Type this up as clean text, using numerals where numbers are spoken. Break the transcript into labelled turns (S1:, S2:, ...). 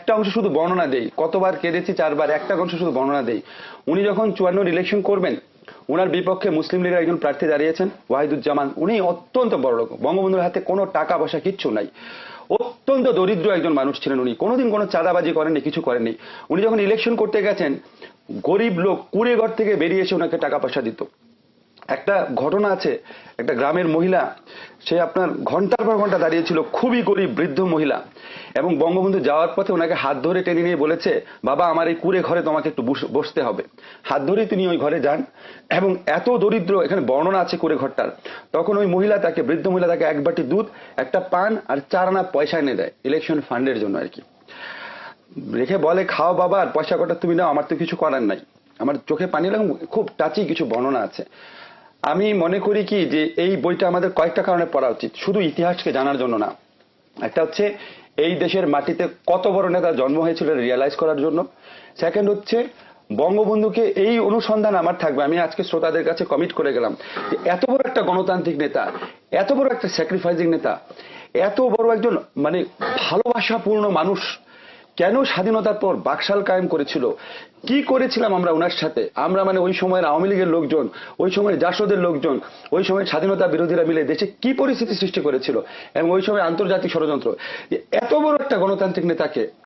S1: একটা অংশ শুধু বর্ণনা দেই, কতবার কেঁদেছি, 4 বার, একটা অংশ শুধু বর্ণনা দেই। উনি যখন 54 ইলেকশন করবেন, উনার বিপক্ষে মুসলিম লীগের একজন প্রার্থী দাঁড়িয়েছেন ওয়াহিদুজ্জামান। উনি অত্যন্ত বড় লোক, বঙ্গবন্ধুর হাতে কোনো টাকা পয়সা কিচ্ছু নাই, অত্যন্ত দরিদ্র একজন মানুষ ছিলেন। উনি কোনোদিন কোনো চাঁদাবাজি করেননি, কিছু করেননি। উনি যখন ইলেকশন করতে গেছেন, গরিব লোক কুড়ে ঘর থেকে বেরিয়ে এসে ওনাকে টাকা পয়সা দিত। একটা ঘটনা আছে, একটা গ্রামের মহিলা, সে আপনার ঘন্টার পর ঘন্টা দাঁড়িয়েছিল, খুবই গরিব বৃদ্ধ মহিলা, এবং বঙ্গবন্ধু যাওয়ার পথে ওনাকে হাত ধরে টেনে নিয়ে বলেছে, বাবা আমার এই কুড়ে ঘরে তোমাকে একটু বসতে হবে। হাত ধরেই তিনি ওই ঘরে যান, এবং এত দরিদ্র, এখানে বর্ণনা আছে কুড়ে ঘরটার। তখন ওই মহিলা তাকে, বৃদ্ধ মহিলা তাকে 1 বাটি দুধ, একটা পান আর 4 আনা পয়সা এনে দেয়, ইলেকশন ফান্ডের জন্য আর কি। রেখে বলে, খাও বাবা, আর পয়সা কটা তুমি নাও, আমার তো কিছু করার নাই। আমার চোখে পানি লাগে, খুব টাচি কিছু বর্ণনা আছে। আমি মনে করি কি যে এই বইটা আমাদের কয়েকটা কারণে পড়া উচিত, শুধু ইতিহাসকে জানার জন্য না। একটা হচ্ছে এই দেশের মাটিতে কত বড় নেতা জন্ম হয়েছিল রিয়ালাইজ করার জন্য। সেকেন্ড হচ্ছে বঙ্গবন্ধুকে, এই অনুসন্ধান আমার থাকবে, আমি আজকে শ্রোতাদের কাছে কমিট করে গেলাম যে এত বড় একটা গণতান্ত্রিক নেতা, এত বড় একটা স্যাক্রিফাইসিং নেতা, এত বড় একজন মানে ভালোবাসাপূর্ণ মানুষ কেন স্বাধীনতার পর বাকশাল কায়েম করেছিল, কি করেছিলাম আমরা ওনার সাথে, আমরা মানে ওই সময়ের আওয়ামী লীগের লোকজন, ওই সময় জাসদের লোকজন, ওই সময় স্বাধীনতা বিরোধীরা মিলে দেশে কি পরিস্থিতি সৃষ্টি করেছিল, এবং ওই সময় আন্তর্জাতিক ষড়যন্ত্র। এত বড় একটা গণতান্ত্রিক নেতাকে